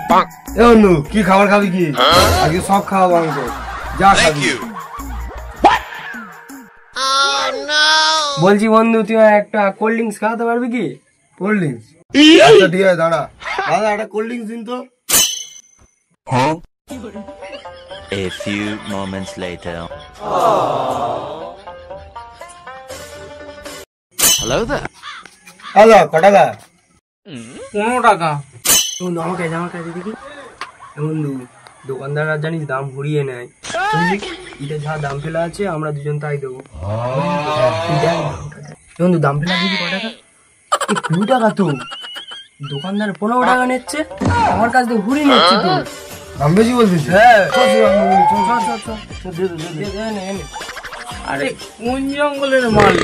এ বন্ধু কি খাবার খাবি কি? আজকে সব খাওয়াবো আমাকে, যা খাবি। বলছি বন্ধু তুই একটা কোল্ড ড্রিঙ্কস খাওয়াতে পারবি কি? Cold drinks? আচ্ছা ঠিক আছে, দাঁড়া দাদা একটা কোল্ড ড্রিঙ্কস দিন তো। A few moments later. Hello there. Hello, ক টাকা? 15 টাকা। বন্ধু আমাকে দেখি। বন্ধু দোকানদার জানিস দাম ভরিয়ে নেয়, এটা যা দাম ফেলা আছে আমরা দুজন তাই দেবো। বন্ধু দাম ফেলা দিবি ক টাকা? 2 টাকা তো। দোকানদার 15 টাকা নিচ্ছে, আমার কাছ থেকে ঘুরিয়ে নিচ্ছে তো। দাম বেশি বলছিস? হ্যাঁ। আরে কোন জঙ্গলের মাল?